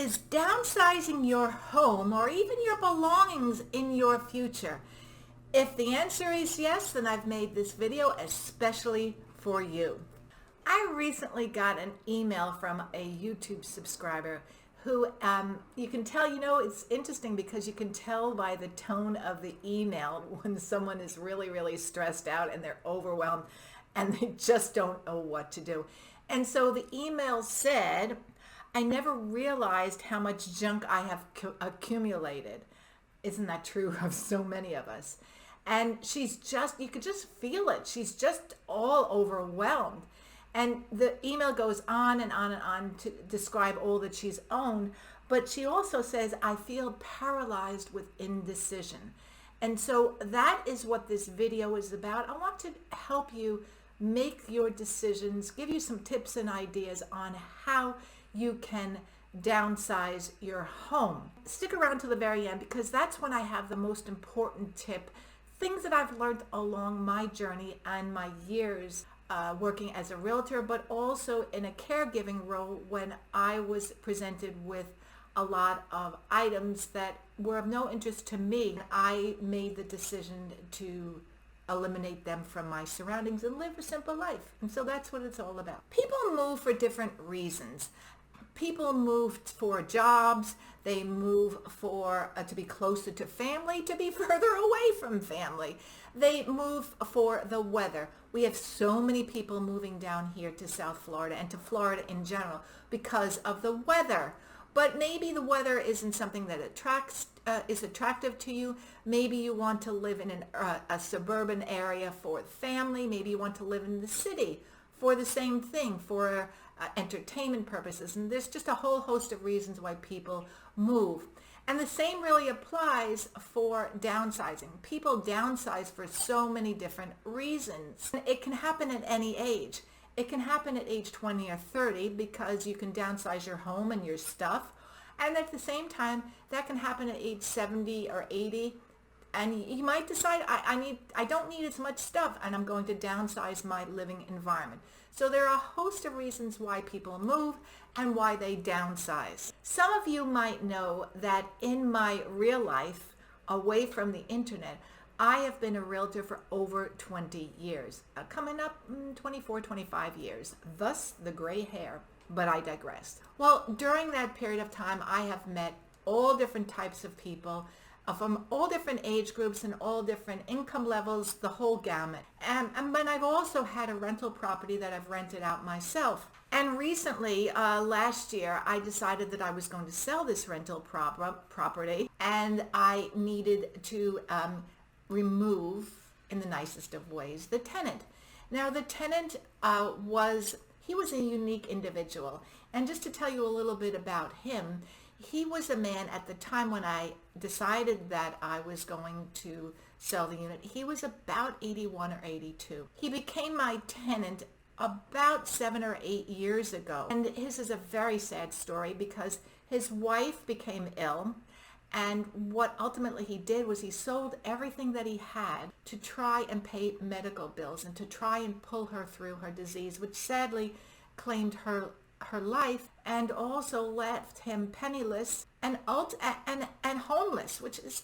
Is downsizing your home or even your belongings in your future? If the answer is yes, then I've made this video especially for you. I recently got an email from a YouTube subscriber who you can tell, it's interesting because you can tell by the tone of the email when someone is really, really stressed out and they're overwhelmed and they just don't know what to do. And so the email said, I never realized how much junk I have accumulated. Isn't that true of so many of us? And you could just feel it. She's just all overwhelmed. And the email goes on and on and on to describe all that she's owned. But she also says, I feel paralyzed with indecision. And so that is what this video is about. I want to help you make your decisions, give you some tips and ideas on how you can downsize your home. Stick around to the very end because that's when I have the most important tip, things that I've learned along my journey and my years working as a realtor, but also in a caregiving role when I was presented with a lot of items that were of no interest to me. I made the decision to eliminate them from my surroundings and live a simple life. And so that's what it's all about. People move for different reasons. People move for jobs, they move for to be closer to family, to be further away from family. They move for the weather. We have so many people moving down here to South Florida and to Florida in general because of the weather. But maybe the weather isn't something that is attractive to you. Maybe you want to live in a suburban area for family. Maybe you want to live in the city for the same thing, for entertainment purposes. And there's just a whole host of reasons why people move. And the same really applies for downsizing. People downsize for so many different reasons. It can happen at any age. It can happen at age 20 or 30 because you can downsize your home and your stuff. And at the same time, that can happen at age 70 or 80. And you might decide, I don't need as much stuff and I'm going to downsize my living environment. So there are a host of reasons why people move and why they downsize. Some of you might know that in my real life, away from the internet, I have been a realtor for over 20 years, coming up 24, 25 years, thus the gray hair, but I digress. Well, during that period of time, I have met all different types of people from all different age groups and all different income levels, the whole gamut. But I've also had a rental property that I've rented out myself. And recently, last year, I decided that I was going to sell this rental property and I needed to remove, in the nicest of ways, the tenant. Now, the tenant was a unique individual. And just to tell you a little bit about him, he was a man at the time when I decided that I was going to sell the unit. He was about 81 or 82. He became my tenant about 7 or 8 years ago. And his is a very sad story because his wife became ill. And what ultimately he did was he sold everything that he had to try and pay medical bills and to try and pull her through her disease, which sadly claimed her life and also left him penniless and homeless, which is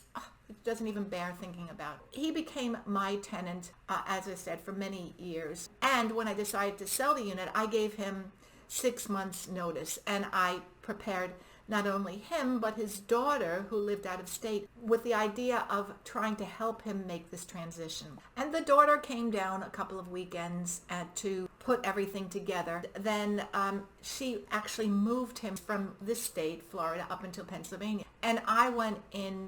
it doesn't even bear thinking about. He became my tenant, as I said, for many years. And when I decided to sell the unit, I gave him 6 months notice, and I prepared not only him, but his daughter, who lived out of state, with the idea of trying to help him make this transition. And the daughter came down a couple of weekends to put everything together. Then she actually moved him from this state, Florida, up until Pennsylvania. And I went in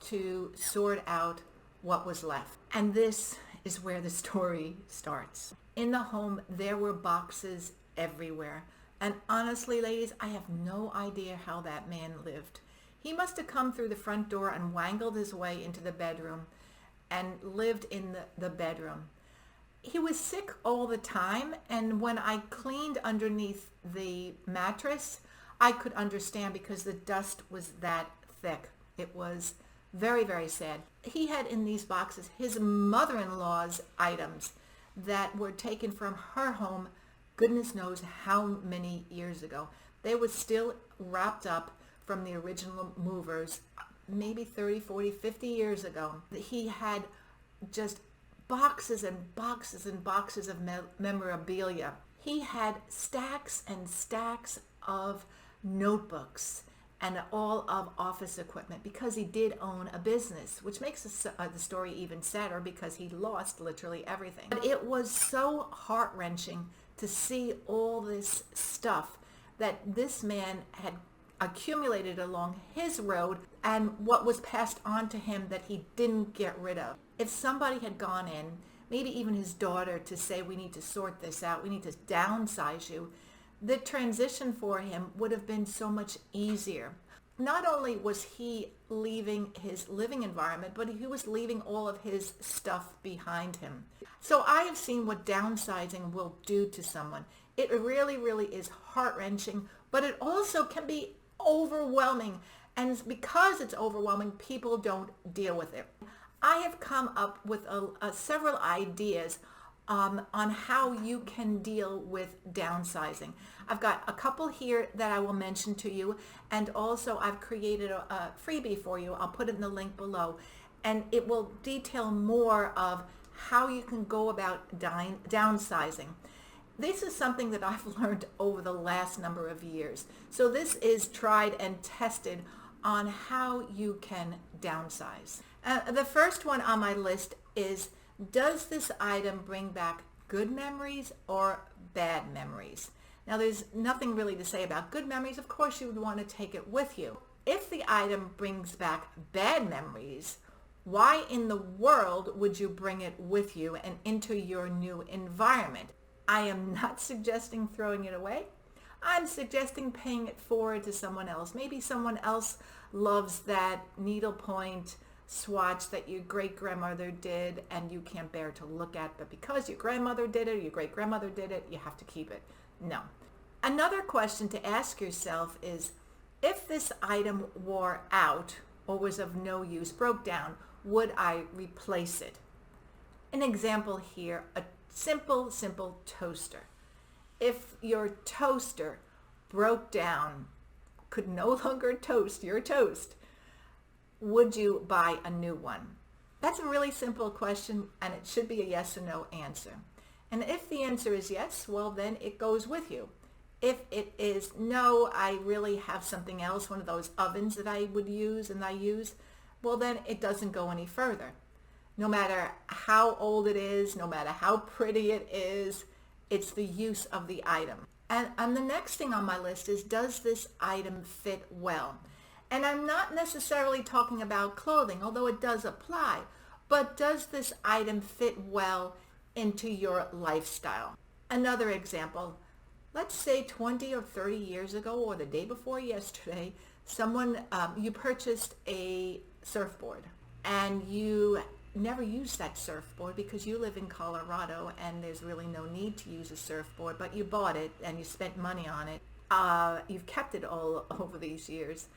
to sort out what was left. And this is where the story starts. In the home, there were boxes everywhere. And honestly, ladies, I have no idea how that man lived. He must have come through the front door and wangled his way into the bedroom and lived in the bedroom. He was sick all the time, and when I cleaned underneath the mattress, I could understand because the dust was that thick. It was very, very sad. He had in these boxes his mother-in-law's items that were taken from her home goodness knows how many years ago. They were still wrapped up from the original movers, maybe 30, 40, 50 years ago. He had just boxes and boxes and boxes of memorabilia. He had stacks and stacks of notebooks and all of office equipment because he did own a business, which makes the story even sadder because he lost literally everything. But it was so heart-wrenching to see all this stuff that this man had accumulated along his road and what was passed on to him that he didn't get rid of. If somebody had gone in, maybe even his daughter, to say, we need to sort this out, we need to downsize you, the transition for him would have been so much easier. Not only was he leaving his living environment, but he was leaving all of his stuff behind him. So I have seen what downsizing will do to someone. It really, really is heart-wrenching, but it also can be overwhelming. And because it's overwhelming, people don't deal with it. I have come up with several ideas on how you can deal with downsizing. I've got a couple here that I will mention to you, and also I've created a freebie for you. I'll put it in the link below, and it will detail more of how you can go about downsizing. This is something that I've learned over the last number of years. So this is tried and tested on how you can downsize. The first one on my list is, does this item bring back good memories or bad memories? Now, there's nothing really to say about good memories. Of course, you would want to take it with you. If the item brings back bad memories, why in the world would you bring it with you and into your new environment? I am not suggesting throwing it away. I'm suggesting paying it forward to someone else. Maybe someone else loves that needlepoint swatch that your great-grandmother did and you can't bear to look at, but because your grandmother did it or your great-grandmother did it, you have to keep it. No. Another question to ask yourself is, if this item wore out or was of no use, broke down, would I replace it? An example here, a simple toaster. If your toaster broke down, could no longer toast your toast, would you buy a new one? That's a really simple question, and it should be a yes or no answer. And if the answer is yes, well, then it goes with you. If it is no, I really have something else, one of those ovens that I would use and I use, well, then it doesn't go any further. No matter how old it is, no matter how pretty it is, it's the use of the item. And the next thing on my list is, does this item fit well? And I'm not necessarily talking about clothing, although it does apply, but does this item fit well into your lifestyle? Another example, let's say 20 or 30 years ago, or the day before yesterday, you purchased a surfboard and you never used that surfboard because you live in Colorado and there's really no need to use a surfboard, but you bought it and you spent money on it. You've kept it all over these years.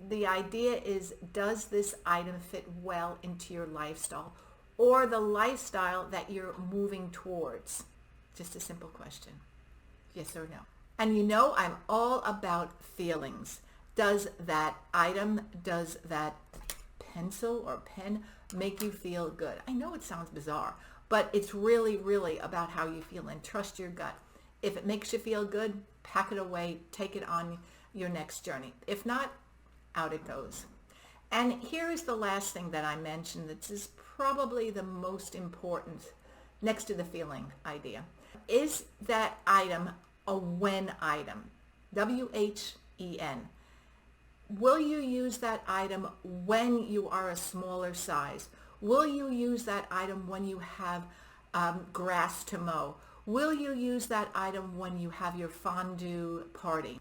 The idea is, does this item fit well into your lifestyle or the lifestyle that you're moving towards? Just a simple question. Yes or no? And you know I'm all about feelings. Does that item, does that pencil or pen make you feel good? I know it sounds bizarre, but it's really, really about how you feel, and trust your gut. If it makes you feel good, pack it away, take it on your next journey. If not, out it goes. And here is the last thing that I mentioned that is probably the most important next to the feeling idea. Is that item a when item? W-H-E-N. Will you use that item when you are a smaller size? Will you use that item when you have grass to mow? Will you use that item when you have your fondue party?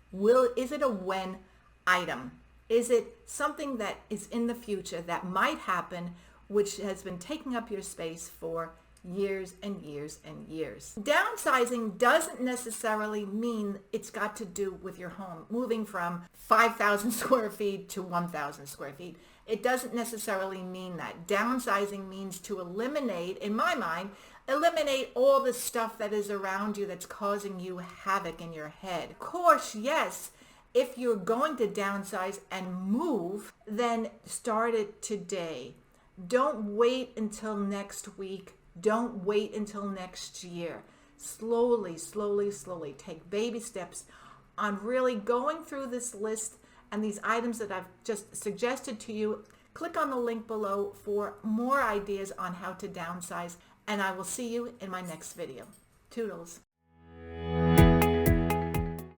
Is it a when item? Is it something that is in the future that might happen, which has been taking up your space for years and years and years? Downsizing doesn't necessarily mean it's got to do with your home, moving from 5,000 square feet to 1,000 square feet. It doesn't necessarily mean that. Downsizing means to eliminate, in my mind, eliminate all the stuff that is around you that's causing you havoc in your head. Of course, yes, If you're going to downsize and move, then start it today. Don't wait until next week. Don't wait until next year. Slowly, slowly, slowly take baby steps on really going through this list and these items that I've just suggested to you. Click on the link below for more ideas on how to downsize, and I will see you in my next video. Toodles.